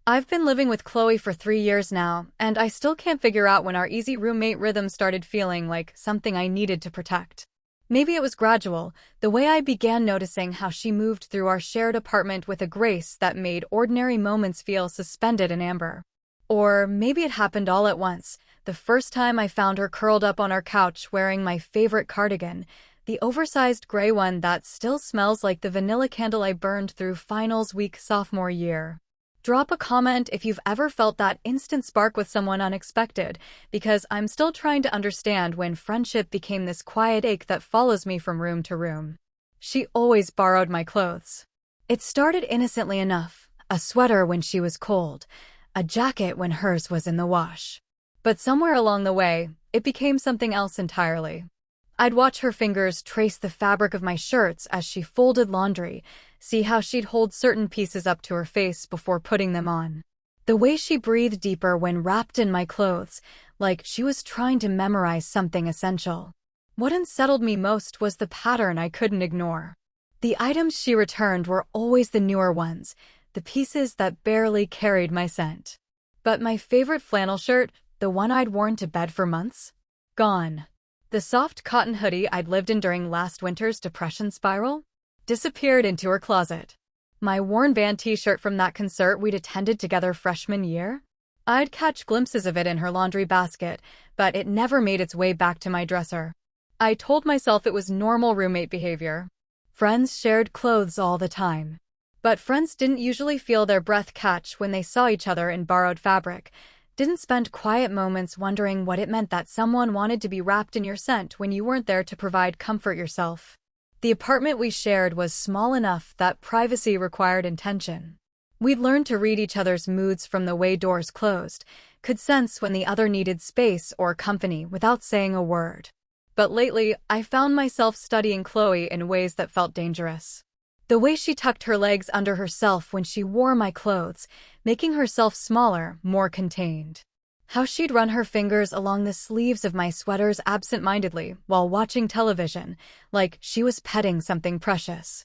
I've been living with Chloe for 3 years now, and I still can't figure out when our easy roommate rhythm started feeling like something I needed to protect. Maybe it was gradual, the way I began noticing how she moved through our shared apartment with a grace that made ordinary moments feel suspended in amber. Or maybe it happened all at once, the first time I found her curled up on our couch wearing my favorite cardigan, the oversized gray one that still smells like the vanilla candle I burned through finals week sophomore year. Drop a comment if you've ever felt that instant spark with someone unexpected, because I'm still trying to understand when friendship became this quiet ache that follows me from room to room. She always borrowed my clothes. It started innocently enough, a sweater when she was cold, a jacket when hers was in the wash. But somewhere along the way, it became something else entirely. I'd watch her fingers trace the fabric of my shirts as she folded laundry, see how she'd hold certain pieces up to her face before putting them on. The way she breathed deeper when wrapped in my clothes, like she was trying to memorize something essential. What unsettled me most was the pattern I couldn't ignore. The items she returned were always the newer ones, the pieces that barely carried my scent. But my favorite flannel shirt, the one I'd worn to bed for months? Gone. The soft cotton hoodie I'd lived in during last winter's depression spiral disappeared into her closet. My worn band t-shirt from that concert we'd attended together freshman year? I'd catch glimpses of it in her laundry basket, but it never made its way back to my dresser. I told myself it was normal roommate behavior. Friends shared clothes all the time. But friends didn't usually feel their breath catch when they saw each other in borrowed fabric, didn't spend quiet moments wondering what it meant that someone wanted to be wrapped in your scent when you weren't there to provide comfort yourself. The apartment we shared was small enough that privacy required intention. We'd learned to read each other's moods from the way doors closed, could sense when the other needed space or company without saying a word. But lately, I found myself studying Chloe in ways that felt dangerous. The way she tucked her legs under herself when she wore my clothes, making herself smaller, more contained. How she'd run her fingers along the sleeves of my sweaters absent-mindedly while watching television, like she was petting something precious.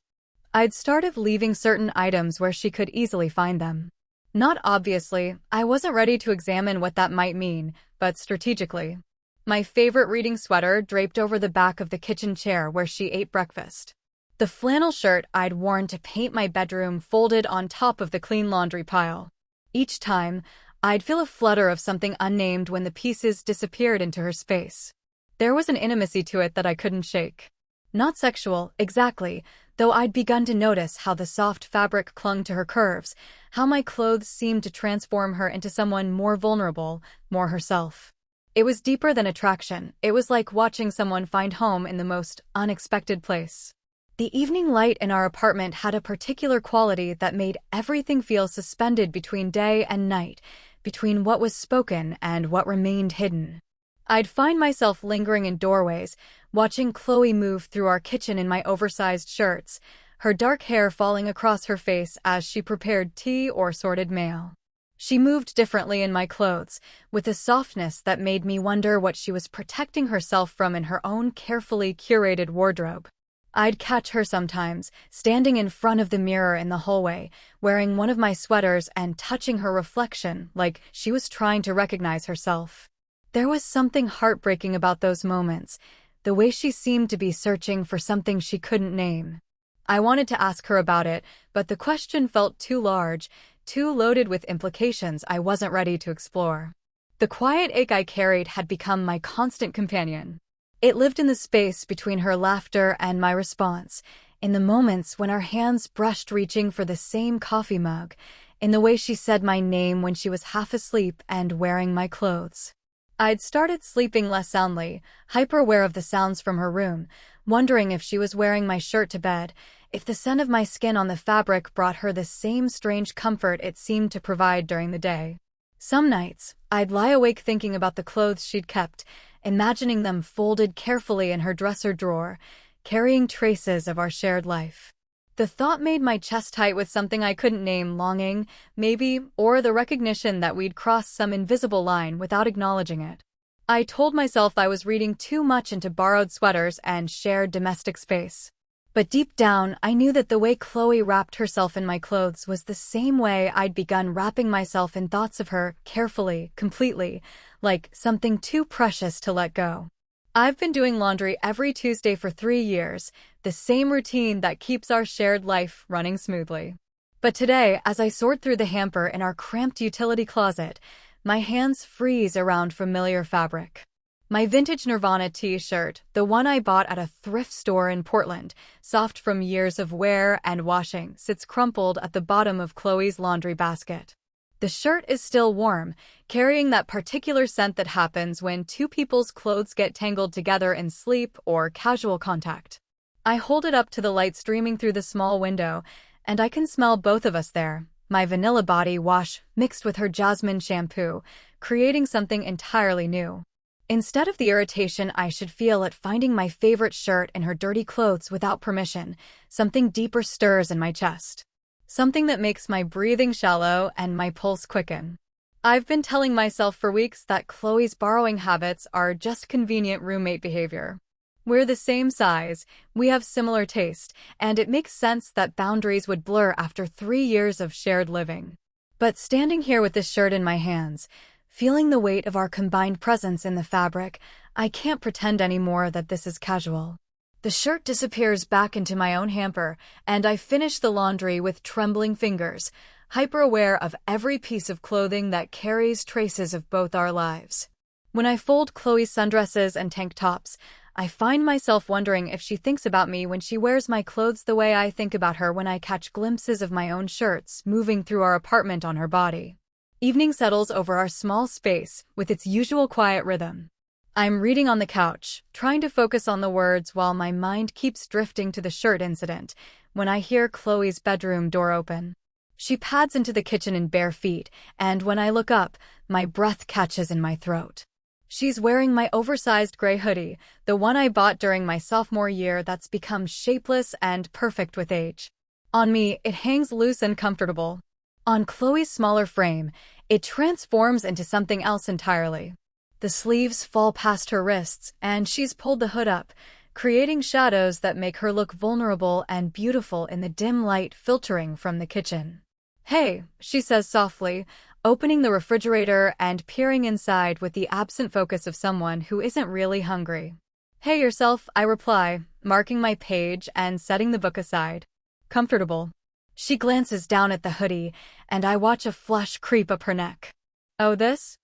I'd started leaving certain items where she could easily find them. Not obviously, I wasn't ready to examine what that might mean, but strategically. My favorite reading sweater draped over the back of the kitchen chair where she ate breakfast. The flannel shirt I'd worn to paint my bedroom folded on top of the clean laundry pile. Each time, I'd feel a flutter of something unnamed when the pieces disappeared into her space. There was an intimacy to it that I couldn't shake. Not sexual, exactly, though I'd begun to notice how the soft fabric clung to her curves, how my clothes seemed to transform her into someone more vulnerable, more herself. It was deeper than attraction. It was like watching someone find home in the most unexpected place. The evening light in our apartment had a particular quality that made everything feel suspended between day and night, between what was spoken and what remained hidden. I'd find myself lingering in doorways, watching Chloe move through our kitchen in my oversized shirts, her dark hair falling across her face as she prepared tea or sorted mail. She moved differently in my clothes, with a softness that made me wonder what she was protecting herself from in her own carefully curated wardrobe. I'd catch her sometimes, standing in front of the mirror in the hallway, wearing one of my sweaters and touching her reflection like she was trying to recognize herself. There was something heartbreaking about those moments, the way she seemed to be searching for something she couldn't name. I wanted to ask her about it, but the question felt too large, too loaded with implications I wasn't ready to explore. The quiet ache I carried had become my constant companion. It lived in the space between her laughter and my response, in the moments when our hands brushed reaching for the same coffee mug, in the way she said my name when she was half asleep and wearing my clothes. I'd started sleeping less soundly, hyper-aware of the sounds from her room, wondering if she was wearing my shirt to bed, if the scent of my skin on the fabric brought her the same strange comfort it seemed to provide during the day. Some nights, I'd lie awake thinking about the clothes she'd kept, imagining them folded carefully in her dresser drawer, carrying traces of our shared life. The thought made my chest tight with something I couldn't name, longing, maybe, or the recognition that we'd crossed some invisible line without acknowledging it. I told myself I was reading too much into borrowed sweaters and shared domestic space. But deep down, I knew that the way Chloe wrapped herself in my clothes was the same way I'd begun wrapping myself in thoughts of her, carefully, completely, like something too precious to let go. I've been doing laundry every Tuesday for 3 years, the same routine that keeps our shared life running smoothly. But today, as I sort through the hamper in our cramped utility closet, my hands freeze around familiar fabric. My vintage Nirvana t-shirt, the one I bought at a thrift store in Portland, soft from years of wear and washing, sits crumpled at the bottom of Chloe's laundry basket. The shirt is still warm, carrying that particular scent that happens when two people's clothes get tangled together in sleep or casual contact. I hold it up to the light streaming through the small window, and I can smell both of us there, my vanilla body wash mixed with her jasmine shampoo, creating something entirely new. Instead of the irritation I should feel at finding my favorite shirt in her dirty clothes without permission, something deeper stirs in my chest. Something that makes my breathing shallow and my pulse quicken. I've been telling myself for weeks that Chloe's borrowing habits are just convenient roommate behavior. We're the same size, we have similar taste, and it makes sense that boundaries would blur after 3 years of shared living. But standing here with this shirt in my hands, feeling the weight of our combined presence in the fabric, I can't pretend anymore that this is casual. The shirt disappears back into my own hamper, and I finish the laundry with trembling fingers, hyper-aware of every piece of clothing that carries traces of both our lives. When I fold Chloe's sundresses and tank tops, I find myself wondering if she thinks about me when she wears my clothes the way I think about her when I catch glimpses of my own shirts moving through our apartment on her body. Evening settles over our small space with its usual quiet rhythm. I'm reading on the couch, trying to focus on the words while my mind keeps drifting to the shirt incident, when I hear Chloe's bedroom door open. She pads into the kitchen in bare feet, and when I look up, my breath catches in my throat. She's wearing my oversized gray hoodie, the one I bought during my sophomore year that's become shapeless and perfect with age. On me, it hangs loose and comfortable. On Chloe's smaller frame, it transforms into something else entirely. The sleeves fall past her wrists, and she's pulled the hood up, creating shadows that make her look vulnerable and beautiful in the dim light filtering from the kitchen. "Hey," she says softly, opening the refrigerator and peering inside with the absent focus of someone who isn't really hungry. "Hey yourself," I reply, marking my page and setting the book aside. "Comfortable." She glances down at the hoodie, and I watch a flush creep up her neck. "Oh, this?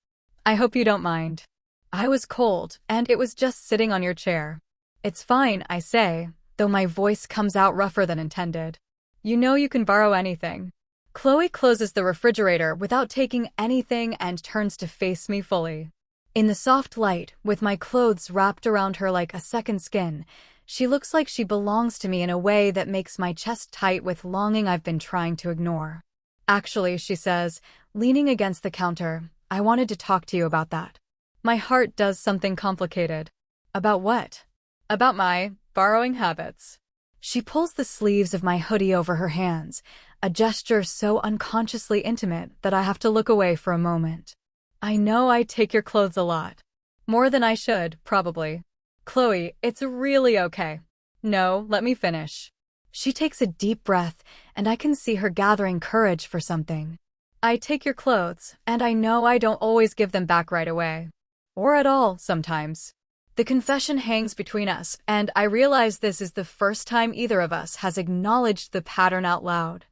I hope you don't mind. I was cold, and it was just sitting on your chair." "It's fine," I say, though my voice comes out rougher than intended. "You know you can borrow anything." Chloe closes the refrigerator without taking anything and turns to face me fully. In the soft light, with my clothes wrapped around her like a second skin, she looks like she belongs to me in a way that makes my chest tight with longing I've been trying to ignore. "Actually," she says, leaning against the counter, "I wanted to talk to you about that." My heart does something complicated. "About what?" "About my borrowing habits." She pulls the sleeves of my hoodie over her hands, a gesture so unconsciously intimate that I have to look away for a moment. "I know I take your clothes a lot. More than I should, probably." "Chloe, it's really okay." "No, let me finish." She takes a deep breath, and I can see her gathering courage for something. "I take your clothes, and I know I don't always give them back right away. Or at all, sometimes." The confession hangs between us, and I realize this is the first time either of us has acknowledged the pattern out loud.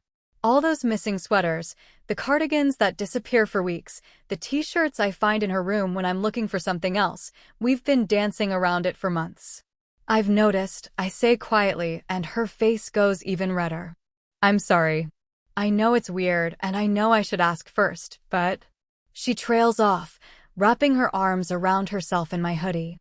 All those missing sweaters, the cardigans that disappear for weeks, the t-shirts I find in her room when I'm looking for something else, we've been dancing around it for months. "I've noticed," I say quietly, and her face goes even redder. "I'm sorry. I know it's weird, and I know I should ask first, but..." She trails off, wrapping her arms around herself in my hoodie.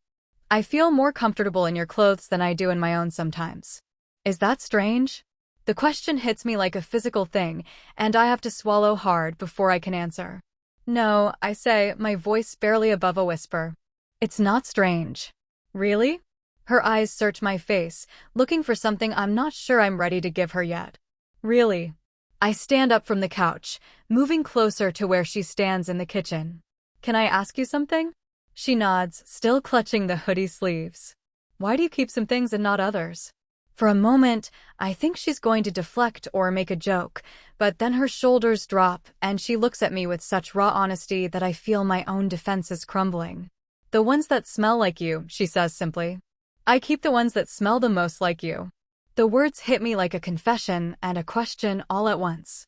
"I feel more comfortable in your clothes than I do in my own sometimes." Is that strange? The question hits me like a physical thing, and I have to swallow hard before I can answer. "No," I say, my voice barely above a whisper. "It's not strange." "Really?" Her eyes search my face, looking for something I'm not sure I'm ready to give her yet. "Really?" I stand up from the couch, moving closer to where she stands in the kitchen. "Can I ask you something?" She nods, still clutching the hoodie sleeves. "Why do you keep some things and not others?" For a moment, I think she's going to deflect or make a joke, but then her shoulders drop and she looks at me with such raw honesty that I feel my own defenses crumbling. The ones that smell like you, she says simply. I keep the ones that smell the most like you. The words hit me like a confession and a question all at once.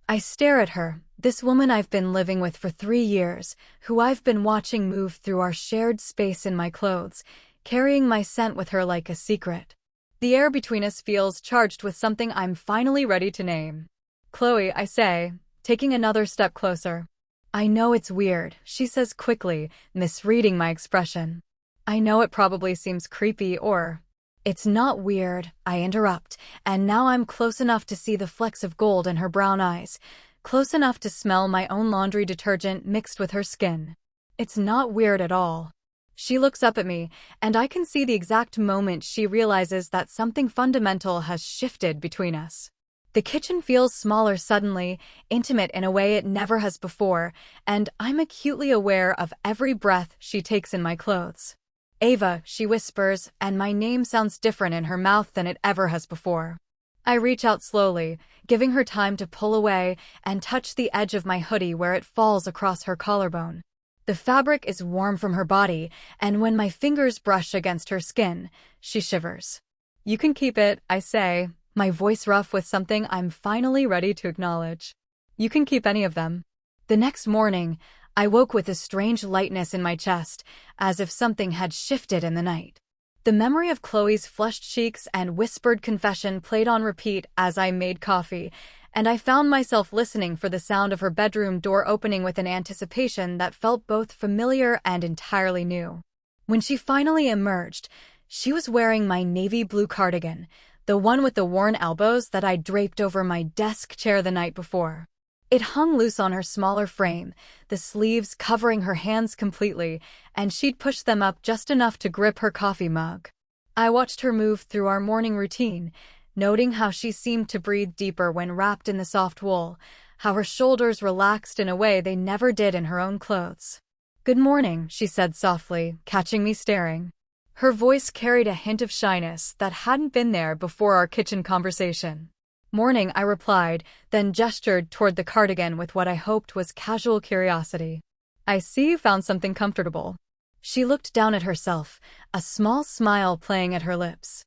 I stare at her, this woman I've been living with for 3 years, who I've been watching move through our shared space in my clothes, carrying my scent with her like a secret. The air between us feels charged with something I'm finally ready to name. Chloe, I say, taking another step closer. I know it's weird, she says quickly, misreading my expression. I know it probably seems creepy or... It's not weird, I interrupt, and now I'm close enough to see the flecks of gold in her brown eyes, close enough to smell my own laundry detergent mixed with her skin. It's not weird at all. She looks up at me, and I can see the exact moment she realizes that something fundamental has shifted between us. The kitchen feels smaller suddenly, intimate in a way it never has before, and I'm acutely aware of every breath she takes in my clothes. Ava, she whispers, and my name sounds different in her mouth than it ever has before. I reach out slowly, giving her time to pull away and touch the edge of my hoodie where it falls across her collarbone. The fabric is warm from her body, and when my fingers brush against her skin, she shivers. You can keep it, I say, my voice rough with something I'm finally ready to acknowledge. You can keep any of them. The next morning, I woke with a strange lightness in my chest, as if something had shifted in the night. The memory of Chloe's flushed cheeks and whispered confession played on repeat as I made coffee, and I found myself listening for the sound of her bedroom door opening with an anticipation that felt both familiar and entirely new. When she finally emerged, she was wearing my navy blue cardigan, the one with the worn elbows that I draped over my desk chair the night before. It hung loose on her smaller frame, the sleeves covering her hands completely, and she'd pushed them up just enough to grip her coffee mug. I watched her move through our morning routine, noting how she seemed to breathe deeper when wrapped in the soft wool, how her shoulders relaxed in a way they never did in her own clothes. "Good morning," she said softly, catching me staring. Her voice carried a hint of shyness that hadn't been there before our kitchen conversation. "Morning," I replied, then gestured toward the cardigan with what I hoped was casual curiosity. "I see you found something comfortable." She looked down at herself, a small smile playing at her lips.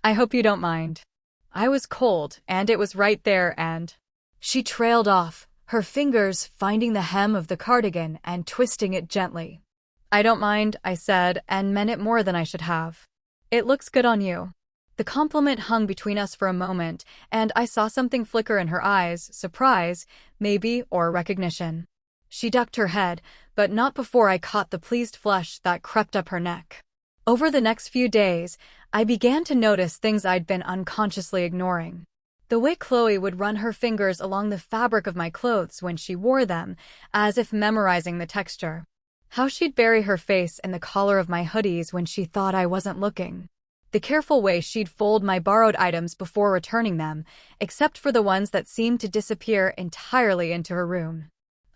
"I hope you don't mind. I was cold, and it was right there and..." She trailed off, her fingers finding the hem of the cardigan and twisting it gently. "I don't mind," I said, and meant it more than I should have. "It looks good on you." The compliment hung between us for a moment, and I saw something flicker in her eyes, surprise, maybe, or recognition. She ducked her head, but not before I caught the pleased flush that crept up her neck. Over the next few days, I began to notice things I'd been unconsciously ignoring. The way Chloe would run her fingers along the fabric of my clothes when she wore them, as if memorizing the texture. How she'd bury her face in the collar of my hoodies when she thought I wasn't looking. The careful way she'd fold my borrowed items before returning them, except for the ones that seemed to disappear entirely into her room.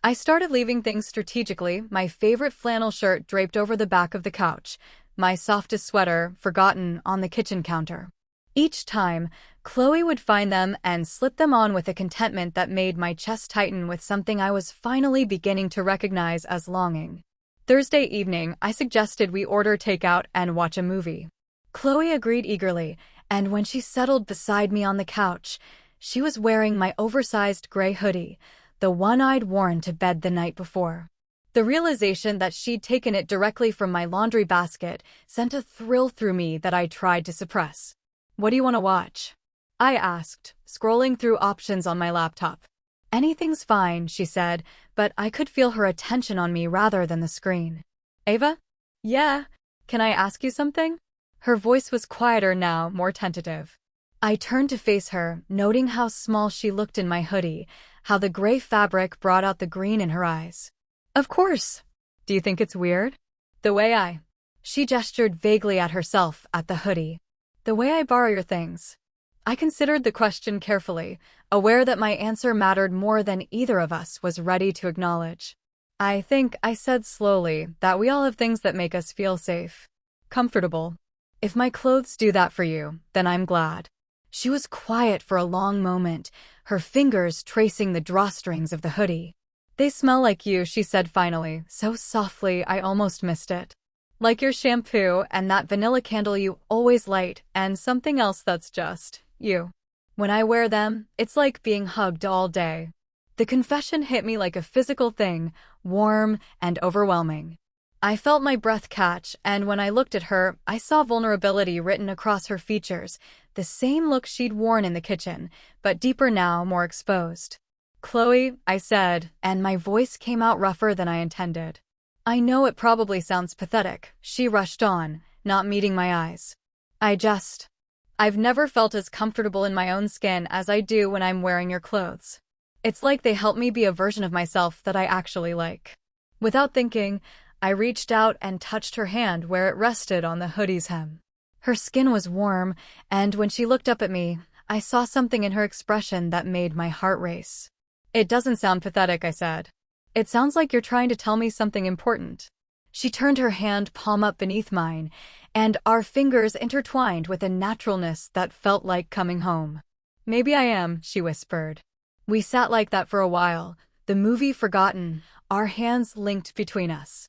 I started leaving things strategically, my favorite flannel shirt draped over the back of the couch, my softest sweater forgotten on the kitchen counter. Each time, Chloe would find them and slip them on with a contentment that made my chest tighten with something I was finally beginning to recognize as longing. Thursday evening, I suggested we order takeout and watch a movie. Chloe agreed eagerly, and when she settled beside me on the couch, she was wearing my oversized gray hoodie, the one I'd worn to bed the night before. The realization that she'd taken it directly from my laundry basket sent a thrill through me that I tried to suppress. "What do you want to watch?" I asked, scrolling through options on my laptop. "Anything's fine," she said, but I could feel her attention on me rather than the screen. "Ava?" "Yeah? Can I ask you something?" Her voice was quieter now, more tentative. I turned to face her, noting how small she looked in my hoodie, how the gray fabric brought out the green in her eyes. "Of course. Do you think it's weird? The way I..." She gestured vaguely at herself, at the hoodie. "The way I borrow your things." I considered the question carefully, aware that my answer mattered more than either of us was ready to acknowledge. "I think," I said slowly, "that we all have things that make us feel safe. Comfortable." If my clothes do that for you, then I'm glad. She was quiet for a long moment, her fingers tracing the drawstrings of the hoodie. They smell like you, she said finally, so softly I almost missed it. Like your shampoo and that vanilla candle you always light, and something else that's just you. When I wear them, it's like being hugged all day. The confession hit me like a physical thing, warm and overwhelming. I felt my breath catch, and when I looked at her, I saw vulnerability written across her features, the same look she'd worn in the kitchen, but deeper now, more exposed. Chloe, I said, and my voice came out rougher than I intended. I know it probably sounds pathetic, she rushed on, not meeting my eyes. I've never felt as comfortable in my own skin as I do when I'm wearing your clothes. It's like they help me be a version of myself that I actually like. Without thinking, I reached out and touched her hand where it rested on the hoodie's hem. Her skin was warm, and when she looked up at me, I saw something in her expression that made my heart race. It doesn't sound pathetic, I said. It sounds like you're trying to tell me something important. She turned her hand palm up beneath mine, and our fingers intertwined with a naturalness that felt like coming home. Maybe I am, she whispered. We sat like that for a while, the movie forgotten, our hands linked between us.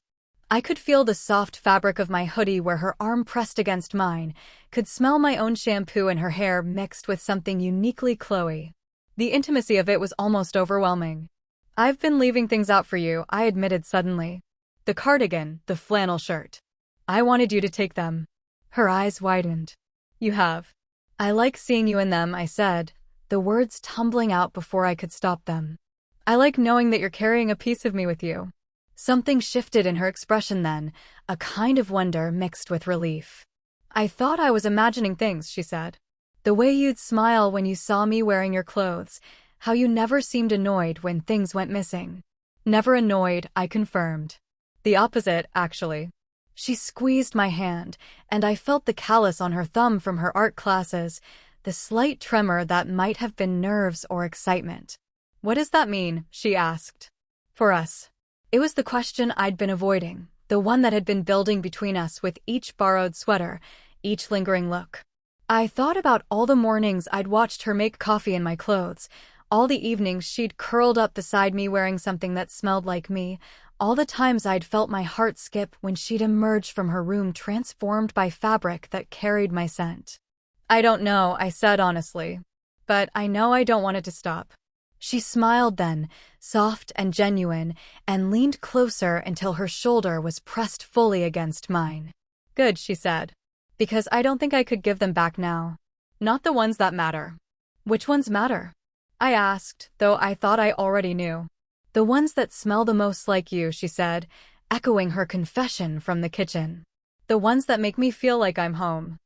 I could feel the soft fabric of my hoodie where her arm pressed against mine, could smell my own shampoo in her hair mixed with something uniquely Chloe. The intimacy of it was almost overwhelming. I've been leaving things out for you, I admitted suddenly. The cardigan, the flannel shirt. I wanted you to take them. Her eyes widened. You have. I like seeing you in them, I said, the words tumbling out before I could stop them. I like knowing that you're carrying a piece of me with you. Something shifted in her expression then, a kind of wonder mixed with relief. I thought I was imagining things, she said. The way you'd smile when you saw me wearing your clothes, how you never seemed annoyed when things went missing. Never annoyed, I confirmed. The opposite, actually. She squeezed my hand, and I felt the callus on her thumb from her art classes, the slight tremor that might have been nerves or excitement. What does that mean? She asked. For us. It was the question I'd been avoiding, the one that had been building between us with each borrowed sweater, each lingering look. I thought about all the mornings I'd watched her make coffee in my clothes, all the evenings she'd curled up beside me wearing something that smelled like me, all the times I'd felt my heart skip when she'd emerged from her room transformed by fabric that carried my scent. I don't know, I said honestly. But I know I don't want it to stop. She smiled then, soft and genuine, and leaned closer until her shoulder was pressed fully against mine. Good, she said. Because I don't think I could give them back now. Not the ones that matter. Which ones matter? I asked, though I thought I already knew. The ones that smell the most like you, she said, echoing her confession from the kitchen. The ones that make me feel like I'm home.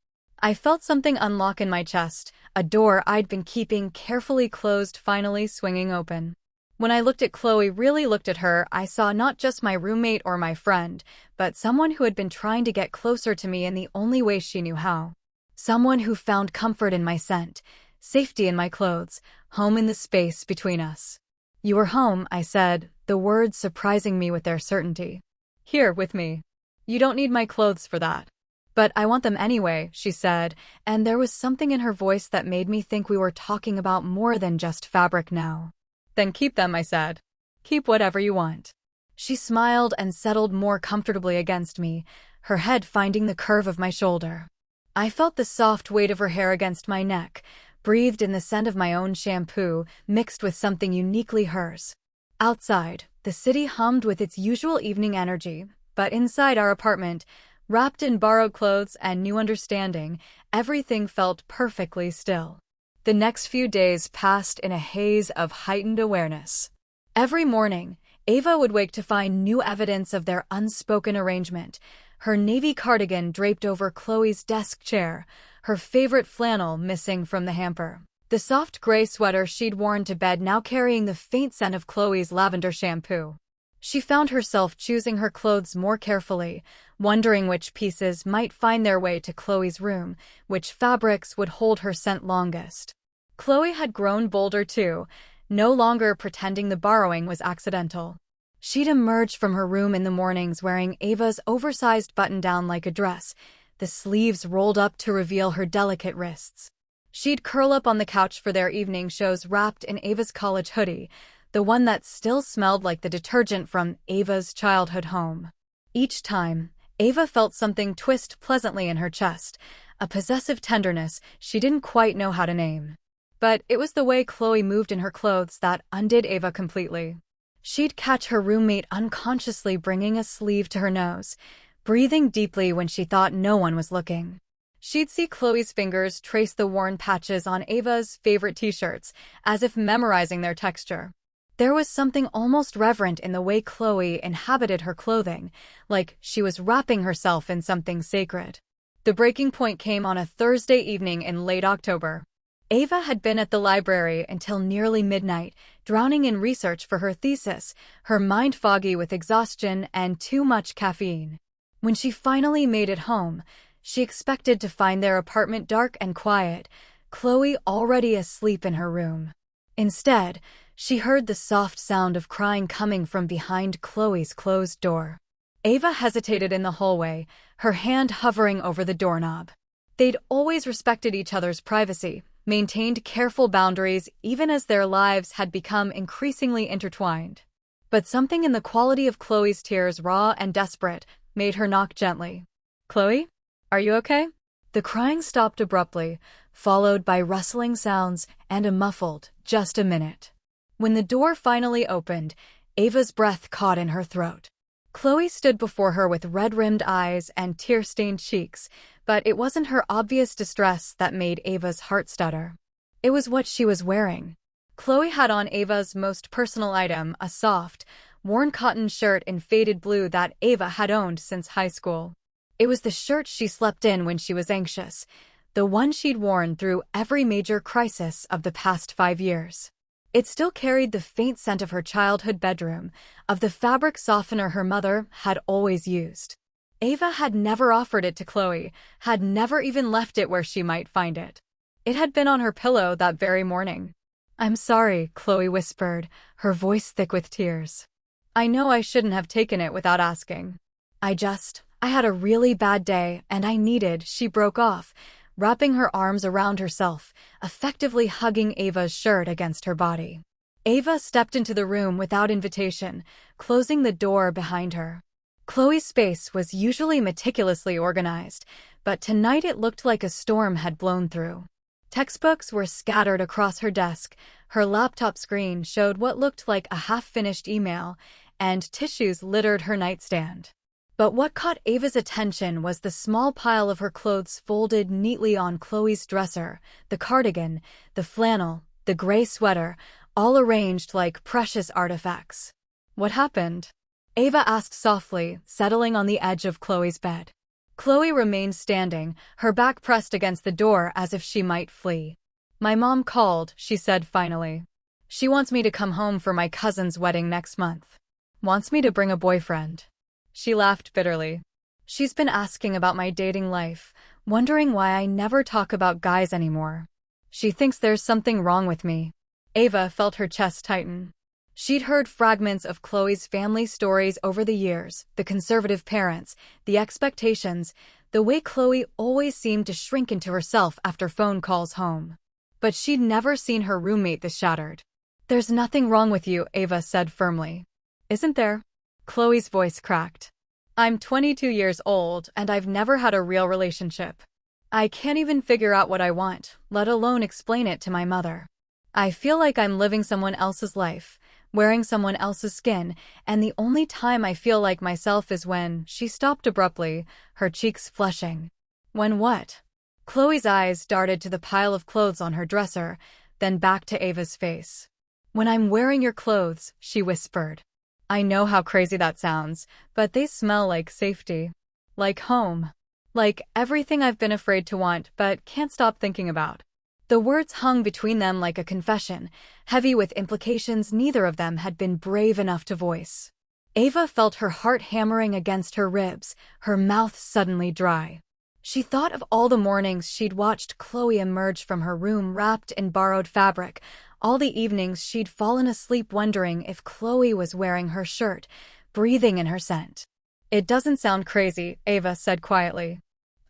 I felt something unlock in my chest, a door I'd been keeping carefully closed finally swinging open. When I looked at Chloe, really looked at her, I saw not just my roommate or my friend, but someone who had been trying to get closer to me in the only way she knew how. Someone who found comfort in my scent, safety in my clothes, home in the space between us. You were home, I said, the words surprising me with their certainty. Here, with me. You don't need my clothes for that. But I want them anyway, she said, and there was something in her voice that made me think we were talking about more than just fabric now. Then keep them, I said. Keep whatever you want. She smiled and settled more comfortably against me, her head finding the curve of my shoulder. I felt the soft weight of her hair against my neck, breathed in the scent of my own shampoo, mixed with something uniquely hers. Outside, the city hummed with its usual evening energy, but inside our apartment, wrapped in borrowed clothes and new understanding, everything felt perfectly still. The next few days passed in a haze of heightened awareness. Every morning, Ava would wake to find new evidence of their unspoken arrangement, her navy cardigan draped over Chloe's desk chair, her favorite flannel missing from the hamper. The soft gray sweater she'd worn to bed now carrying the faint scent of Chloe's lavender shampoo. She found herself choosing her clothes more carefully, wondering which pieces might find their way to Chloe's room, which fabrics would hold her scent longest. Chloe had grown bolder too, no longer pretending the borrowing was accidental. She'd emerged from her room in the mornings wearing Ava's oversized button-down like a dress, the sleeves rolled up to reveal her delicate wrists. She'd curl up on the couch for their evening shows wrapped in Ava's college hoodie, the one that still smelled like the detergent from Ava's childhood home. Each time, Ava felt something twist pleasantly in her chest, a possessive tenderness she didn't quite know how to name. But it was the way Chloe moved in her clothes that undid Ava completely. She'd catch her roommate unconsciously bringing a sleeve to her nose, breathing deeply when she thought no one was looking. She'd see Chloe's fingers trace the worn patches on Ava's favorite t-shirts, as if memorizing their texture. There was something almost reverent in the way Chloe inhabited her clothing, like she was wrapping herself in something sacred. The breaking point came on a Thursday evening in late October. Ava had been at the library until nearly midnight, drowning in research for her thesis, her mind foggy with exhaustion and too much caffeine. When she finally made it home, she expected to find their apartment dark and quiet, Chloe already asleep in her room. Instead, she heard the soft sound of crying coming from behind Chloe's closed door. Ava hesitated in the hallway, her hand hovering over the doorknob. They'd always respected each other's privacy, maintained careful boundaries even as their lives had become increasingly intertwined. But something in the quality of Chloe's tears, raw and desperate, made her knock gently. "Chloe? Are you okay?" The crying stopped abruptly, followed by rustling sounds and a muffled, "Just a minute." When the door finally opened, Ava's breath caught in her throat. Chloe stood before her with red-rimmed eyes and tear-stained cheeks, but it wasn't her obvious distress that made Ava's heart stutter. It was what she was wearing. Chloe had on Ava's most personal item, a soft, worn cotton shirt in faded blue that Ava had owned since high school. It was the shirt she slept in when she was anxious, the one she'd worn through every major crisis of the past 5 years. It still carried the faint scent of her childhood bedroom, of the fabric softener her mother had always used. Ava had never offered it to Chloe, had never even left it where she might find it. It had been on her pillow that very morning. "I'm sorry," Chloe whispered, her voice thick with tears. "I know I shouldn't have taken it without asking. I had a really bad day, and I needed," she broke off, wrapping her arms around herself, effectively hugging Ava's shirt against her body. Ava stepped into the room without invitation, closing the door behind her. Chloe's space was usually meticulously organized, but tonight it looked like a storm had blown through. Textbooks were scattered across her desk, her laptop screen showed what looked like a half-finished email, and tissues littered her nightstand. But what caught Ava's attention was the small pile of her clothes folded neatly on Chloe's dresser, the cardigan, the flannel, the gray sweater, all arranged like precious artifacts. "What happened?" Ava asked softly, settling on the edge of Chloe's bed. Chloe remained standing, her back pressed against the door as if she might flee. "My mom called," she said finally. "She wants me to come home for my cousin's wedding next month. Wants me to bring a boyfriend." She laughed bitterly. "She's been asking about my dating life, wondering why I never talk about guys anymore. She thinks there's something wrong with me." Ava felt her chest tighten. She'd heard fragments of Chloe's family stories over the years, the conservative parents, the expectations, the way Chloe always seemed to shrink into herself after phone calls home. But she'd never seen her roommate this shattered. "There's nothing wrong with you," Ava said firmly. "Isn't there?" Chloe's voice cracked. "I'm 22 years old, and I've never had a real relationship. I can't even figure out what I want, let alone explain it to my mother. I feel like I'm living someone else's life, wearing someone else's skin, and the only time I feel like myself is when—" She stopped abruptly, her cheeks flushing. "When what?" Chloe's eyes darted to the pile of clothes on her dresser, then back to Ava's face. "When I'm wearing your clothes," she whispered. "I know how crazy that sounds, but they smell like safety. Like home. Like everything I've been afraid to want but can't stop thinking about." The words hung between them like a confession, heavy with implications neither of them had been brave enough to voice. Ava felt her heart hammering against her ribs, her mouth suddenly dry. She thought of all the mornings she'd watched Chloe emerge from her room wrapped in borrowed fabric, all the evenings she'd fallen asleep wondering if Chloe was wearing her shirt, breathing in her scent. "It doesn't sound crazy," Ava said quietly.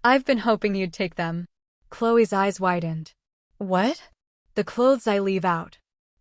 I've been hoping you'd take them. Chloe's eyes widened. What? The clothes I leave out.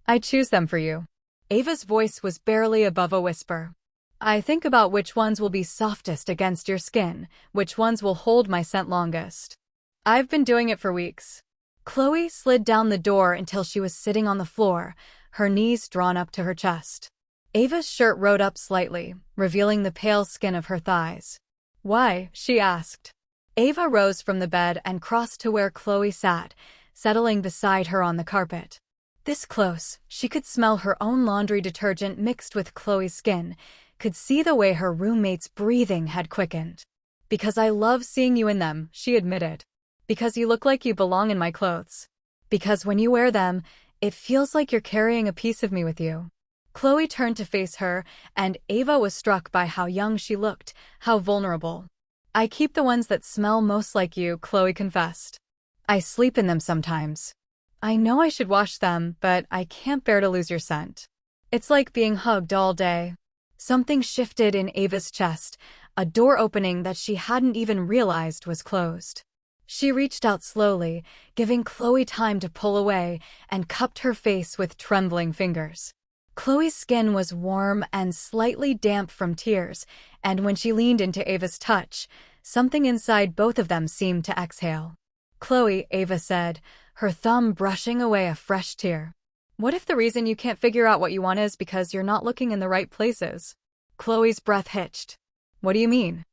I choose them for you. Ava's voice was barely above a whisper. I think about which ones will be softest against your skin, which ones will hold my scent longest. I've been doing it for weeks. Chloe slid down the door until she was sitting on the floor, her knees drawn up to her chest. Ava's shirt rode up slightly, revealing the pale skin of her thighs. Why? She asked. Ava rose from the bed and crossed to where Chloe sat, settling beside her on the carpet. This close, she could smell her own laundry detergent mixed with Chloe's skin, could see the way her roommate's breathing had quickened. Because I love seeing you in them, she admitted. Because you look like you belong in my clothes. Because when you wear them, it feels like you're carrying a piece of me with you. Chloe turned to face her, and Ava was struck by how young she looked, how vulnerable. I keep the ones that smell most like you, Chloe confessed. I sleep in them sometimes. I know I should wash them, but I can't bear to lose your scent. It's like being hugged all day. Something shifted in Ava's chest, a door opening that she hadn't even realized was closed. She reached out slowly, giving Chloe time to pull away, and cupped her face with trembling fingers. Chloe's skin was warm and slightly damp from tears, and when she leaned into Ava's touch, something inside both of them seemed to exhale. Chloe, Ava said, her thumb brushing away a fresh tear. What if the reason you can't figure out what you want is because you're not looking in the right places? Chloe's breath hitched. What do you mean?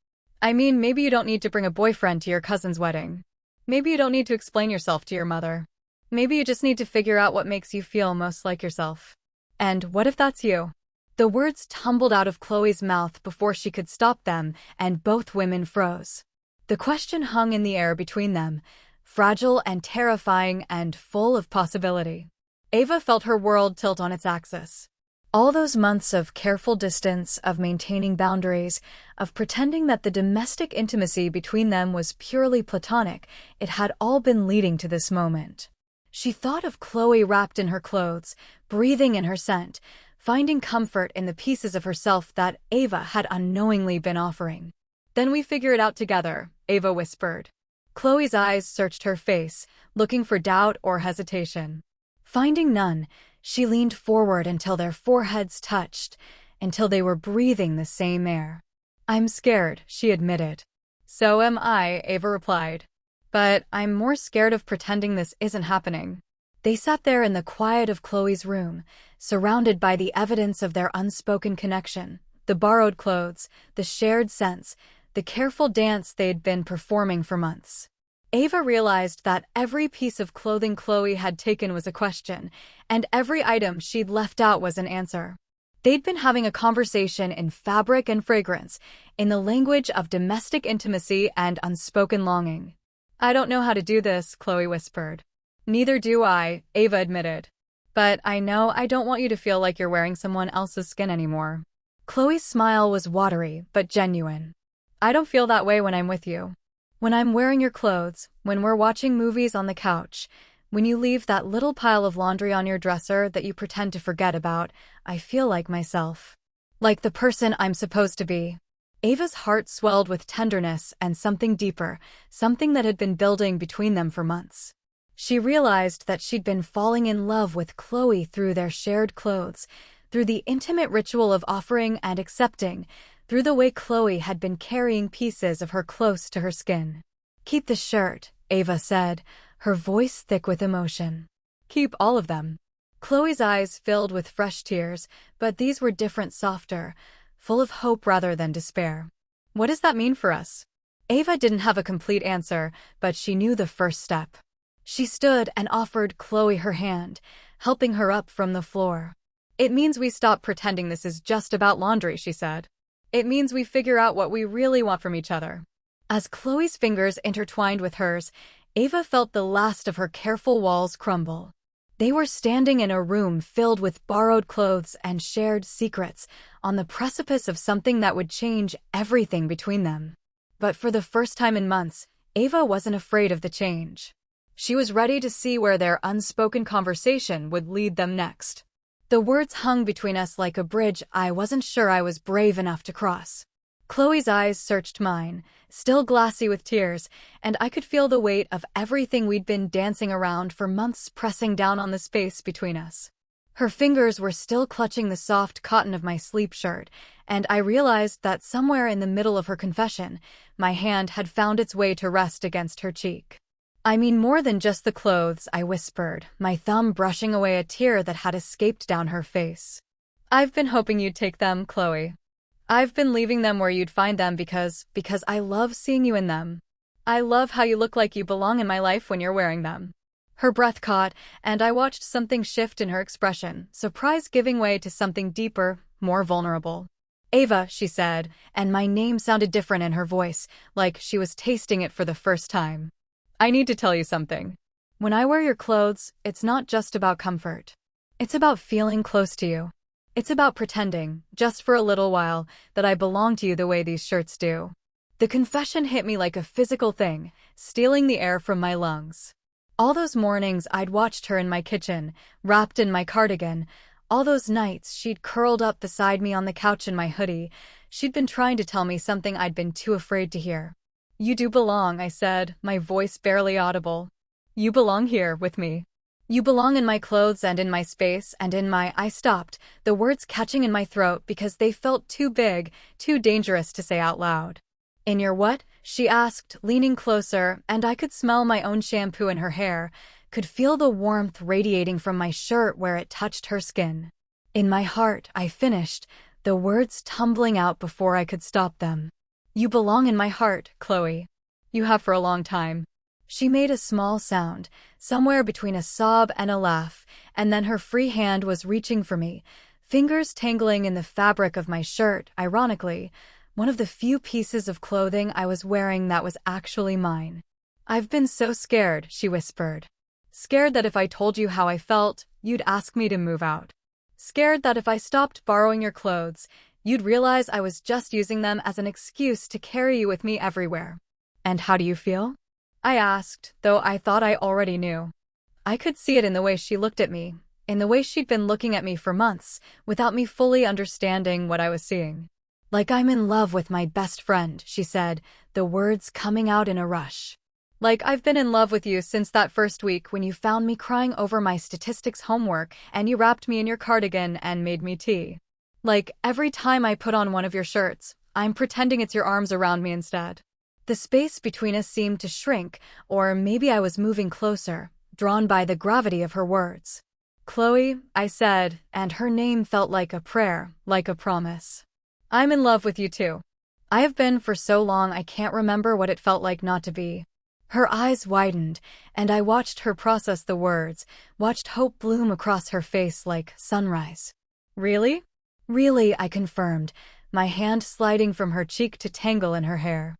I mean, maybe you don't need to bring a boyfriend to your cousin's wedding. Maybe you don't need to explain yourself to your mother. Maybe you just need to figure out what makes you feel most like yourself. And what if that's you? The words tumbled out of Chloe's mouth before she could stop them, and both women froze. The question hung in the air between them, fragile and terrifying and full of possibility. Ava felt her world tilt on its axis. All those months of careful distance, of maintaining boundaries, of pretending that the domestic intimacy between them was purely platonic, it had all been leading to this moment. She thought of Chloe wrapped in her clothes, breathing in her scent, finding comfort in the pieces of herself that Ava had unknowingly been offering. Then we figure it out together, Ava whispered. Chloe's eyes searched her face, looking for doubt or hesitation. Finding none, she leaned forward until their foreheads touched, until they were breathing the same air. I'm scared, she admitted. So am I, Ava replied. But I'm more scared of pretending this isn't happening. They sat there in the quiet of Chloe's room, surrounded by the evidence of their unspoken connection, the borrowed clothes, the shared scents, the careful dance they'd been performing for months. Ava realized that every piece of clothing Chloe had taken was a question, and every item she'd left out was an answer. They'd been having a conversation in fabric and fragrance, in the language of domestic intimacy and unspoken longing. I don't know how to do this, Chloe whispered. Neither do I, Ava admitted. But I know I don't want you to feel like you're wearing someone else's skin anymore. Chloe's smile was watery, but genuine. I don't feel that way when I'm with you. When I'm wearing your clothes, when we're watching movies on the couch, when you leave that little pile of laundry on your dresser that you pretend to forget about, I feel like myself. Like the person I'm supposed to be. Ava's heart swelled with tenderness and something deeper, something that had been building between them for months. She realized that she'd been falling in love with Chloe through their shared clothes, through the intimate ritual of offering and accepting, through the way Chloe had been carrying pieces of her close to her skin. Keep the shirt, Ava said, her voice thick with emotion. Keep all of them. Chloe's eyes filled with fresh tears, but these were different, softer, full of hope rather than despair. What does that mean for us? Ava didn't have a complete answer, but she knew the first step. She stood and offered Chloe her hand, helping her up from the floor. It means we stop pretending this is just about laundry, she said. It means we figure out what we really want from each other. As Chloe's fingers intertwined with hers, Ava felt the last of her careful walls crumble. They were standing in a room filled with borrowed clothes and shared secrets, on the precipice of something that would change everything between them. But for the first time in months, Ava wasn't afraid of the change. She was ready to see where their unspoken conversation would lead them next. The words hung between us like a bridge I wasn't sure I was brave enough to cross. Chloe's eyes searched mine, still glassy with tears, and I could feel the weight of everything we'd been dancing around for months pressing down on the space between us. Her fingers were still clutching the soft cotton of my sleep shirt, and I realized that somewhere in the middle of her confession, my hand had found its way to rest against her cheek. "I mean more than just the clothes," I whispered, my thumb brushing away a tear that had escaped down her face. "I've been hoping you'd take them, Chloe. I've been leaving them where you'd find them because I love seeing you in them. I love how you look like you belong in my life when you're wearing them." Her breath caught, and I watched something shift in her expression, surprise giving way to something deeper, more vulnerable. "Ava," she said, and my name sounded different in her voice, like she was tasting it for the first time. "I need to tell you something. When I wear your clothes, it's not just about comfort. It's about feeling close to you. It's about pretending, just for a little while, that I belong to you the way these shirts do." The confession hit me like a physical thing, stealing the air from my lungs. All those mornings I'd watched her in my kitchen, wrapped in my cardigan, all those nights she'd curled up beside me on the couch in my hoodie, she'd been trying to tell me something I'd been too afraid to hear. "You do belong," I said, my voice barely audible. "You belong here, with me. You belong in my clothes and in my space and in my—" I stopped, the words catching in my throat because they felt too big, too dangerous to say out loud. "In your what?" she asked, leaning closer, and I could smell my own shampoo in her hair, could feel the warmth radiating from my shirt where it touched her skin. "In my heart," I finished, the words tumbling out before I could stop them. "You belong in my heart, Chloe. You have for a long time." She made a small sound, somewhere between a sob and a laugh, and then her free hand was reaching for me, fingers tangling in the fabric of my shirt, ironically, one of the few pieces of clothing I was wearing that was actually mine. "I've been so scared," she whispered. "Scared that if I told you how I felt, you'd ask me to move out. Scared that if I stopped borrowing your clothes, you'd realize I was just using them as an excuse to carry you with me everywhere." "And how do you feel?" I asked, though I thought I already knew. I could see it in the way she looked at me, in the way she'd been looking at me for months, without me fully understanding what I was seeing. "Like I'm in love with my best friend," she said, the words coming out in a rush. "Like I've been in love with you since that first week when you found me crying over my statistics homework and you wrapped me in your cardigan and made me tea. Like every time I put on one of your shirts, I'm pretending it's your arms around me instead." The space between us seemed to shrink, or maybe I was moving closer, drawn by the gravity of her words. "Chloe," I said, and her name felt like a prayer, like a promise. "I'm in love with you too. I have been for so long I can't remember what it felt like not to be." Her eyes widened, and I watched her process the words, watched hope bloom across her face like sunrise. "Really?" "Really," I confirmed, my hand sliding from her cheek to tangle in her hair.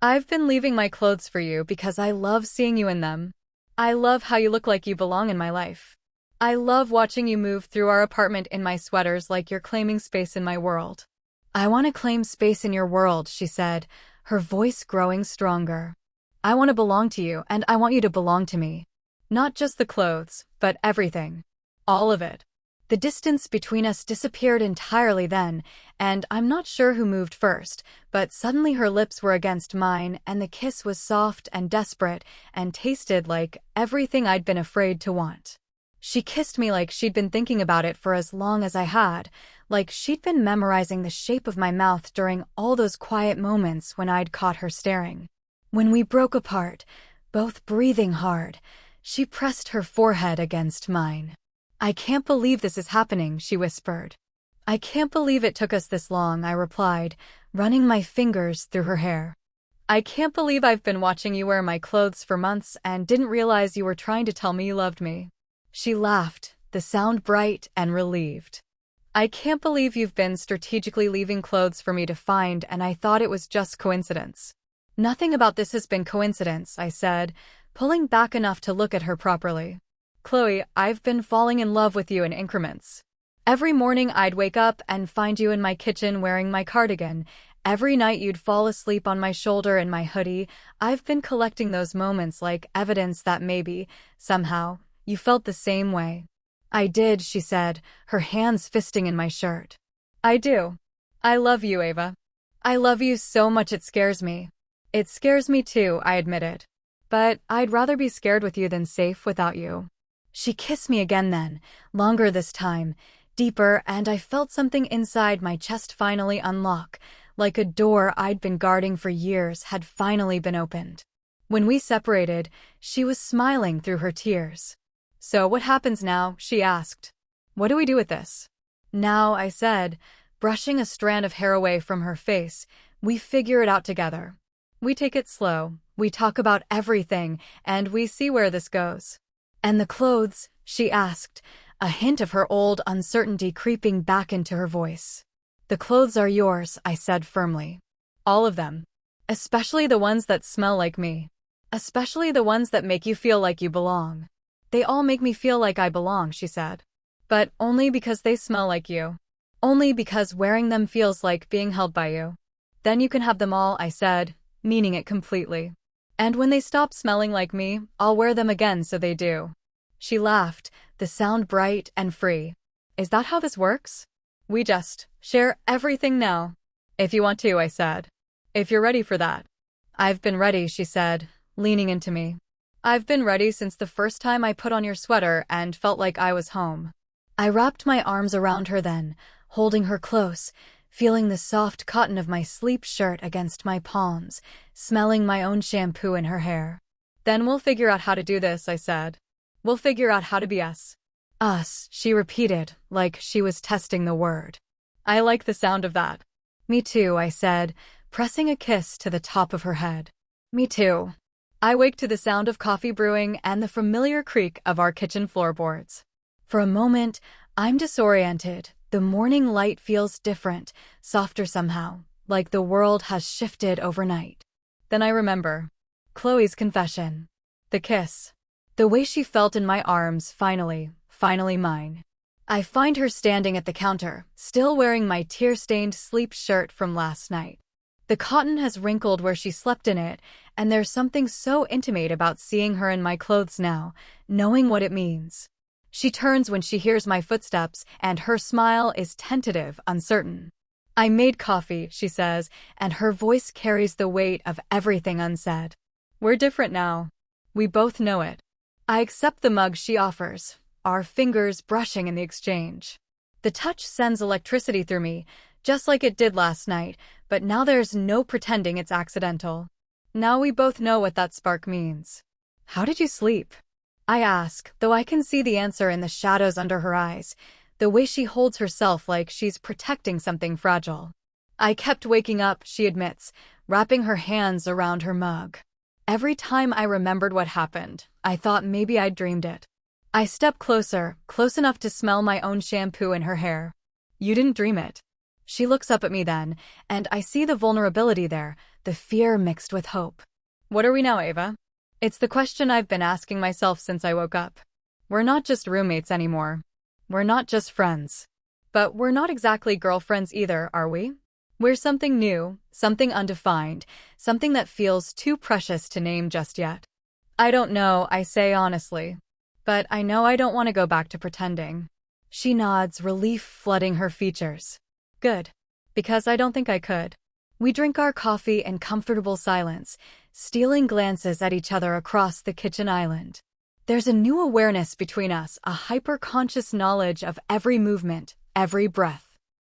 "I've been leaving my clothes for you because I love seeing you in them. I love how you look like you belong in my life. I love watching you move through our apartment in my sweaters like you're claiming space in my world." "I want to claim space in your world," she said, her voice growing stronger. "I want to belong to you, and I want you to belong to me. Not just the clothes, but everything. All of it." The distance between us disappeared entirely then, and I'm not sure who moved first, but suddenly her lips were against mine, and the kiss was soft and desperate, and tasted like everything I'd been afraid to want. She kissed me like she'd been thinking about it for as long as I had, like she'd been memorizing the shape of my mouth during all those quiet moments when I'd caught her staring. When we broke apart, both breathing hard, she pressed her forehead against mine. "I can't believe this is happening," she whispered. "I can't believe it took us this long," I replied, running my fingers through her hair. "I can't believe I've been watching you wear my clothes for months and didn't realize you were trying to tell me you loved me." She laughed, the sound bright and relieved. "I can't believe you've been strategically leaving clothes for me to find and I thought it was just coincidence." "Nothing about this has been coincidence," I said, pulling back enough to look at her properly. "Chloe, I've been falling in love with you in increments. Every morning I'd wake up and find you in my kitchen wearing my cardigan. Every night you'd fall asleep on my shoulder in my hoodie. I've been collecting those moments like evidence that maybe, somehow, you felt the same way." "I did," she said, her hands fisting in my shirt. "I do. I love you, Ava. I love you so much it scares me. It scares me too, I admitted. But I'd rather be scared with you than safe without you. She kissed me again then, longer this time, deeper, and I felt something inside my chest finally unlock, like a door I'd been guarding for years had finally been opened. When we separated, she was smiling through her tears. So what happens now? She asked. What do we do with this? Now, I said, brushing a strand of hair away from her face, we figure it out together. We take it slow, we talk about everything, and we see where this goes. And the clothes? She asked, a hint of her old uncertainty creeping back into her voice. The clothes are yours, I said firmly. All of them. Especially the ones that smell like me. Especially the ones that make you feel like you belong. They all make me feel like I belong, she said. But only because they smell like you. Only because wearing them feels like being held by you. Then you can have them all, I said, meaning it completely. And when they stop smelling like me, I'll wear them again so they do. She laughed, the sound bright and free. Is that how this works? We just share everything now. If you want to, I said. If you're ready for that. I've been ready, she said, leaning into me. I've been ready since the first time I put on your sweater and felt like I was home. I wrapped my arms around her then, holding her close, feeling the soft cotton of my sleep shirt against my palms, smelling my own shampoo in her hair. Then we'll figure out how to do this, I said. We'll figure out how to be us. Us, she repeated, like she was testing the word. I like the sound of that. Me too, I said, pressing a kiss to the top of her head. Me too. I wake to the sound of coffee brewing and the familiar creak of our kitchen floorboards. For a moment, I'm disoriented. The morning light feels different, softer somehow, like the world has shifted overnight. Then I remember. Chloe's confession. The kiss. The way she felt in my arms, finally mine. I find her standing at the counter, still wearing my tear-stained sleep shirt from last night. The cotton has wrinkled where she slept in it, and there's something so intimate about seeing her in my clothes now, knowing what it means. She turns when she hears my footsteps, and her smile is tentative, uncertain. I made coffee, she says, and her voice carries the weight of everything unsaid. We're different now. We both know it. I accept the mug she offers, our fingers brushing in the exchange. The touch sends electricity through me, just like it did last night, but now there's no pretending it's accidental. Now we both know what that spark means. How did you sleep? I ask, though I can see the answer in the shadows under her eyes, the way she holds herself like she's protecting something fragile. I kept waking up, she admits, wrapping her hands around her mug. Every time I remembered what happened, I thought maybe I'd dreamed it. I stepped closer, close enough to smell my own shampoo in her hair. You didn't dream it. She looks up at me then, and I see the vulnerability there, the fear mixed with hope. What are we now, Ava? It's the question I've been asking myself since I woke up. We're not just roommates anymore. We're not just friends. But we're not exactly girlfriends either, are we? We're something new, something undefined, something that feels too precious to name just yet. I don't know, I say honestly. But I know I don't want to go back to pretending. She nods, relief flooding her features. Good. Because I don't think I could. We drink our coffee in comfortable silence, stealing glances at each other across the kitchen island. There's a new awareness between us, a hyper-conscious knowledge of every movement, every breath.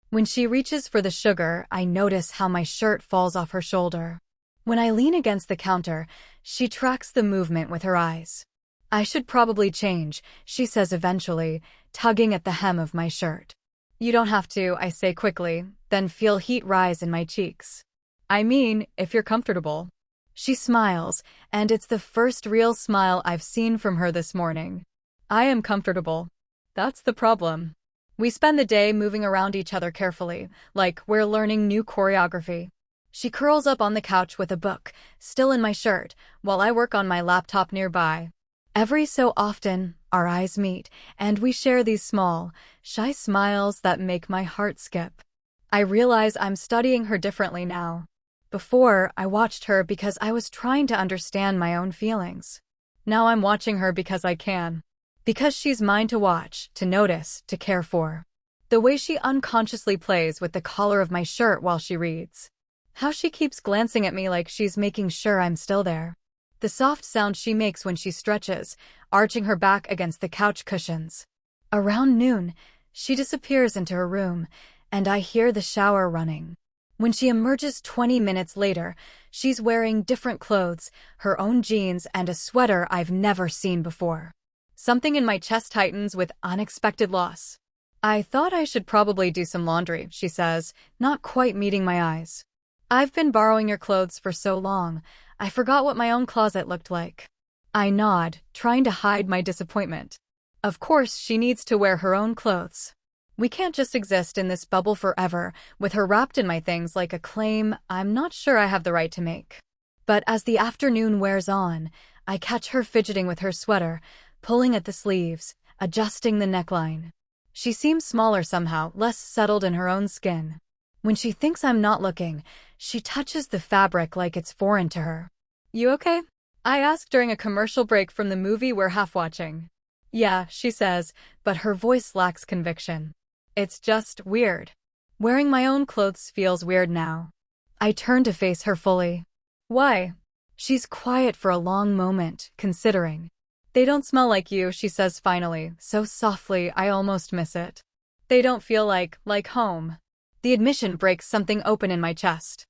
When she reaches for the sugar, I notice how my shirt falls off her shoulder. When I lean against the counter, she tracks the movement with her eyes. I should probably change, she says eventually, tugging at the hem of my shirt. You don't have to, I say quickly, then feel heat rise in my cheeks. I mean, if you're comfortable. She smiles, and it's the first real smile I've seen from her this morning. I am comfortable. That's the problem. We spend the day moving around each other carefully, like we're learning new choreography. She curls up on the couch with a book, still in my shirt, while I work on my laptop nearby. Every so often, our eyes meet, and we share these small, shy smiles that make my heart skip. I realize I'm studying her differently now. Before, I watched her because I was trying to understand my own feelings. Now I'm watching her because I can. Because she's mine to watch, to notice, to care for. The way she unconsciously plays with the collar of my shirt while she reads. How she keeps glancing at me like she's making sure I'm still there. The soft sound she makes when she stretches, arching her back against the couch cushions. Around noon, she disappears into her room, and I hear the shower running. When she emerges 20 minutes later, she's wearing different clothes, her own jeans, and a sweater I've never seen before. Something in my chest tightens with unexpected loss. I thought I should probably do some laundry, she says, not quite meeting my eyes. I've been borrowing your clothes for so long, I forgot what my own closet looked like. I nod, trying to hide my disappointment. Of course, she needs to wear her own clothes. We can't just exist in this bubble forever, with her wrapped in my things like a claim I'm not sure I have the right to make. But as the afternoon wears on, I catch her fidgeting with her sweater, pulling at the sleeves, adjusting the neckline. She seems smaller somehow, less settled in her own skin. When she thinks I'm not looking, she touches the fabric like it's foreign to her. You okay? I ask during a commercial break from the movie we're half watching. Yeah, she says, but her voice lacks conviction. It's just weird. Wearing my own clothes feels weird now. I turn to face her fully. Why? She's quiet for a long moment, considering. They don't smell like you, she says finally, so softly I almost miss it. They don't feel like home. The admission breaks something open in my chest.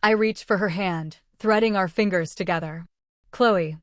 I reach for her hand, threading our fingers together. Chloe.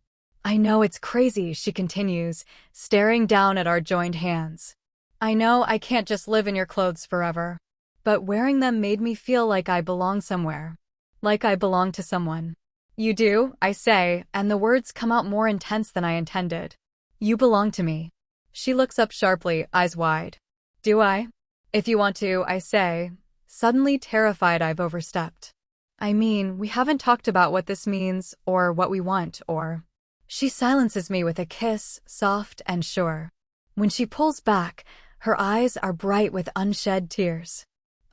I know it's crazy, she continues, staring down at our joined hands. I know I can't just live in your clothes forever. But wearing them made me feel like I belong somewhere. Like I belong to someone. You do, I say, and the words come out more intense than I intended. You belong to me. She looks up sharply, eyes wide. Do I? If you want to, I say, suddenly terrified I've overstepped. I mean, we haven't talked about what this means, or what we want, or... She silences me with a kiss, soft and sure. When she pulls back, her eyes are bright with unshed tears.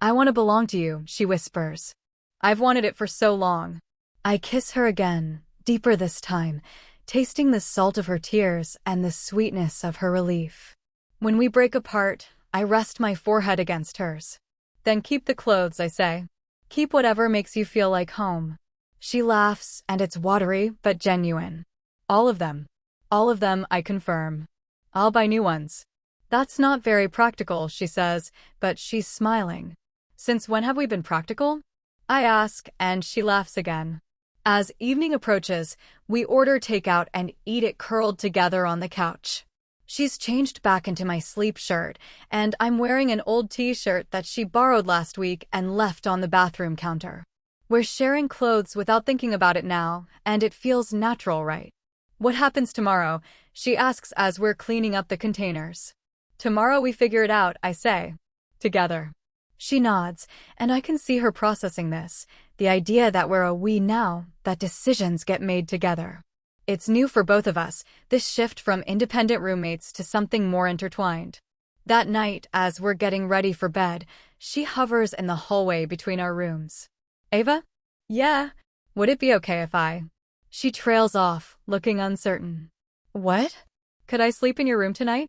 I want to belong to you, she whispers. I've wanted it for so long. I kiss her again, deeper this time, tasting the salt of her tears and the sweetness of her relief. When we break apart, I rest my forehead against hers. Then keep the clothes, I say. Keep whatever makes you feel like home. She laughs, and it's watery but genuine. All of them. All of them, I confirm. I'll buy new ones. That's not very practical, she says, but she's smiling. Since when have we been practical? I ask, and she laughs again. As evening approaches, we order takeout and eat it curled together on the couch. She's changed back into my sleep shirt, and I'm wearing an old t-shirt that she borrowed last week and left on the bathroom counter. We're sharing clothes without thinking about it now, and it feels natural, right? What happens tomorrow? She asks as we're cleaning up the containers. Tomorrow we figure it out, I say. Together. She nods, and I can see her processing this, the idea that we're a we now, that decisions get made together. It's new for both of us, this shift from independent roommates to something more intertwined. That night, as we're getting ready for bed, she hovers in the hallway between our rooms. Ava? Yeah. Would it be okay if I... She trails off, looking uncertain. What? Could I sleep in your room tonight?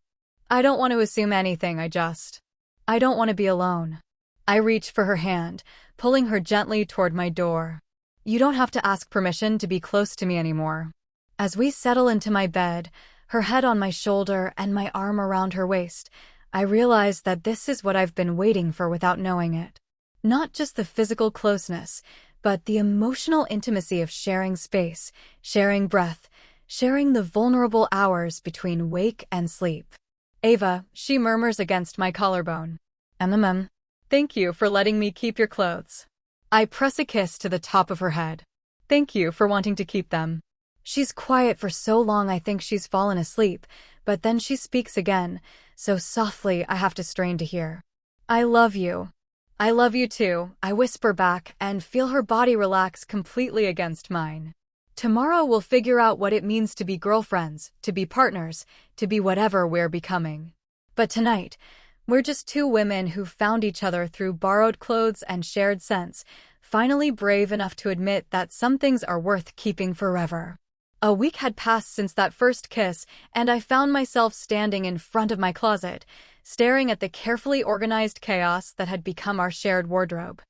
I don't want to assume anything, I don't want to be alone. I reach for her hand, pulling her gently toward my door. You don't have to ask permission to be close to me anymore. As we settle into my bed, her head on my shoulder and my arm around her waist, I realize that this is what I've been waiting for without knowing it. Not just the physical closeness, but the emotional intimacy of sharing space, sharing breath, sharing the vulnerable hours between wake and sleep. Ava, she murmurs against my collarbone. Thank you for letting me keep your clothes. I press a kiss to the top of her head. Thank you for wanting to keep them. She's quiet for so long I think she's fallen asleep, but then she speaks again, so softly I have to strain to hear. I love you. I love you too, I whisper back and feel her body relax completely against mine. Tomorrow we'll figure out what it means to be girlfriends, to be partners, to be whatever we're becoming. But tonight, we're just two women who found each other through borrowed clothes and shared scents, finally brave enough to admit that some things are worth keeping forever. A week had passed since that first kiss, and I found myself standing in front of my closet, staring at the carefully organized chaos that had become our shared wardrobe.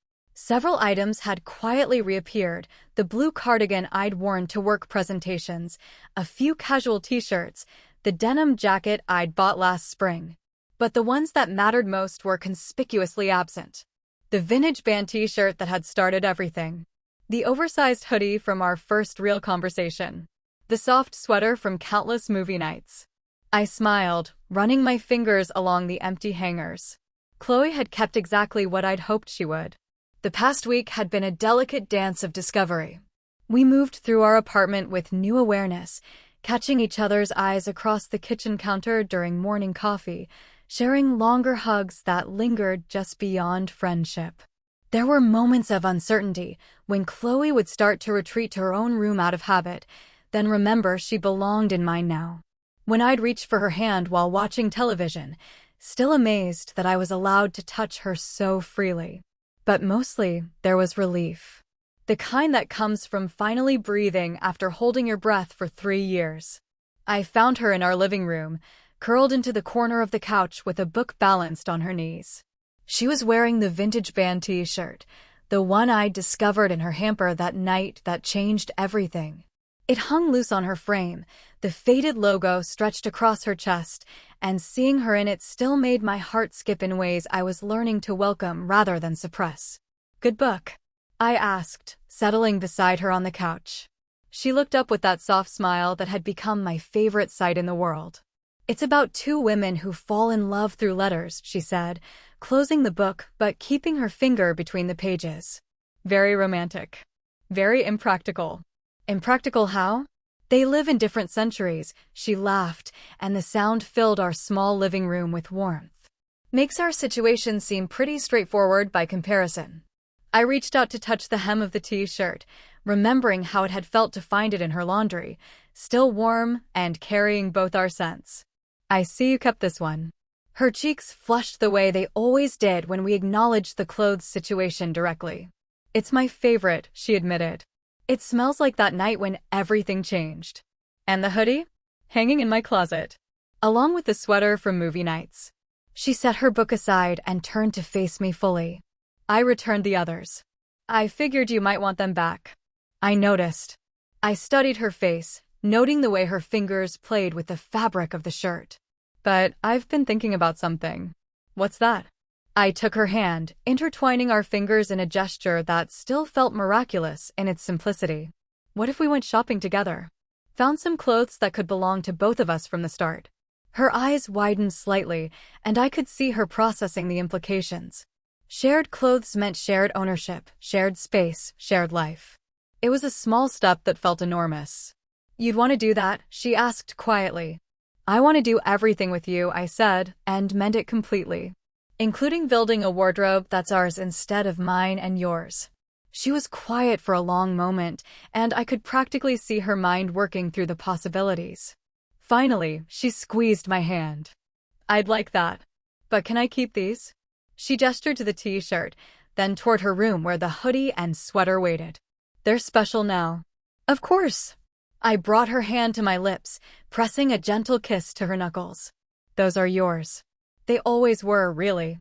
Several items had quietly reappeared: the blue cardigan I'd worn to work presentations, a few casual t-shirts, the denim jacket I'd bought last spring. But the ones that mattered most were conspicuously absent. The vintage band t-shirt that had started everything. The oversized hoodie from our first real conversation. The soft sweater from countless movie nights. I smiled, running my fingers along the empty hangers. Chloe had kept exactly what I'd hoped she would. The past week had been a delicate dance of discovery. We moved through our apartment with new awareness, catching each other's eyes across the kitchen counter during morning coffee, sharing longer hugs that lingered just beyond friendship. There were moments of uncertainty when Chloe would start to retreat to her own room out of habit, then remember she belonged in mine now. When I'd reach for her hand while watching television, still amazed that I was allowed to touch her so freely. But mostly, there was relief. The kind that comes from finally breathing after holding your breath for 3 years. I found her in our living room, curled into the corner of the couch with a book balanced on her knees. She was wearing the vintage band t-shirt, the one I'd discovered in her hamper that night that changed everything. It hung loose on her frame, the faded logo stretched across her chest, and seeing her in it still made my heart skip in ways I was learning to welcome rather than suppress. "Good book?" I asked, settling beside her on the couch. She looked up with that soft smile that had become my favorite sight in the world. "It's about 2 women who fall in love through letters," she said, closing the book but keeping her finger between the pages. "Very romantic. Very impractical." "Impractical how?" "They live in different centuries," she laughed, and the sound filled our small living room with warmth. "Makes our situation seem pretty straightforward by comparison." I reached out to touch the hem of the t-shirt, remembering how it had felt to find it in her laundry, still warm and carrying both our scents. "I see you kept this one." Her cheeks flushed the way they always did when we acknowledged the clothes situation directly. "It's my favorite," she admitted. "It smells like that night when everything changed." "And the hoodie?" "Hanging in my closet. Along with the sweater from movie nights." She set her book aside and turned to face me fully. I returned the others. "I figured you might want them back." I noticed. I studied her face, noting the way her fingers played with the fabric of the shirt. "But I've been thinking about something." "What's that?" I took her hand, intertwining our fingers in a gesture that still felt miraculous in its simplicity. "What if we went shopping together? Found some clothes that could belong to both of us from the start?" Her eyes widened slightly, and I could see her processing the implications. Shared clothes meant shared ownership, shared space, shared life. It was a small step that felt enormous. "You'd want to do that?" she asked quietly. "I want to do everything with you," I said, and meant it completely. "Including building a wardrobe that's ours instead of mine and yours." She was quiet for a long moment, and I could practically see her mind working through the possibilities. Finally, she squeezed my hand. "I'd like that. But can I keep these?" She gestured to the t-shirt, then toward her room where the hoodie and sweater waited. "They're special now." "Of course." I brought her hand to my lips, pressing a gentle kiss to her knuckles. "Those are yours." "They always were, really.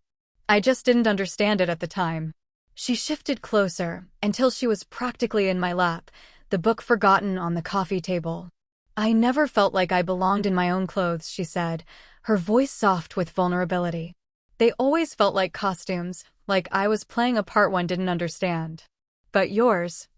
I just didn't understand it at the time." She shifted closer, until she was practically in my lap, the book forgotten on the coffee table. "I never felt like I belonged in my own clothes," she said, her voice soft with vulnerability. "They always felt like costumes, like I was playing a part one didn't understand. But yours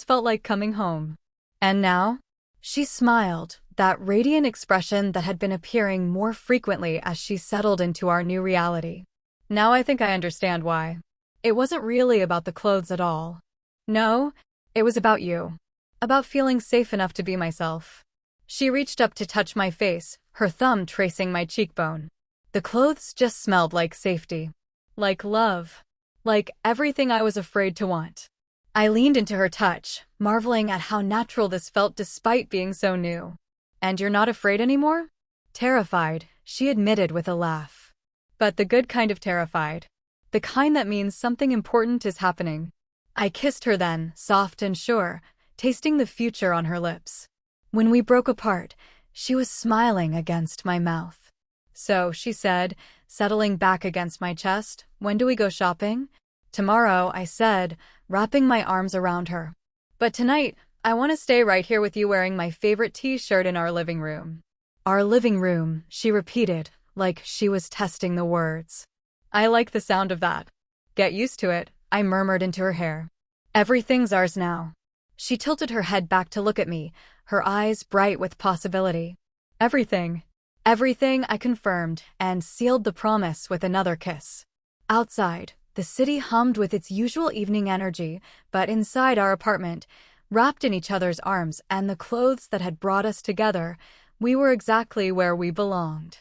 felt like coming home." "And now?" She smiled, that radiant expression that had been appearing more frequently as she settled into our new reality. "Now I think I understand why. It wasn't really about the clothes at all. No, it was about you. About feeling safe enough to be myself." She reached up to touch my face, her thumb tracing my cheekbone. "The clothes just smelled like safety. Like love. Like everything I was afraid to want." I leaned into her touch, marveling at how natural this felt despite being so new. "And you're not afraid anymore?" "Terrified," she admitted with a laugh. "But the good kind of terrified. The kind that means something important is happening." I kissed her then, soft and sure, tasting the future on her lips. When we broke apart, she was smiling against my mouth. "So," she said, settling back against my chest, "when do we go shopping?" Tomorrow, I said, wrapping my arms around her. But tonight, I want to stay right here with you wearing my favorite t-shirt in our living room. Our living room, she repeated, like she was testing the words. I like the sound of that. Get used to it, I murmured into her hair. Everything's ours now. She tilted her head back to look at me, her eyes bright with possibility. Everything. Everything, I confirmed, and sealed the promise with another kiss. Outside, the city hummed with its usual evening energy, but inside our apartment, wrapped in each other's arms and the clothes that had brought us together, we were exactly where we belonged.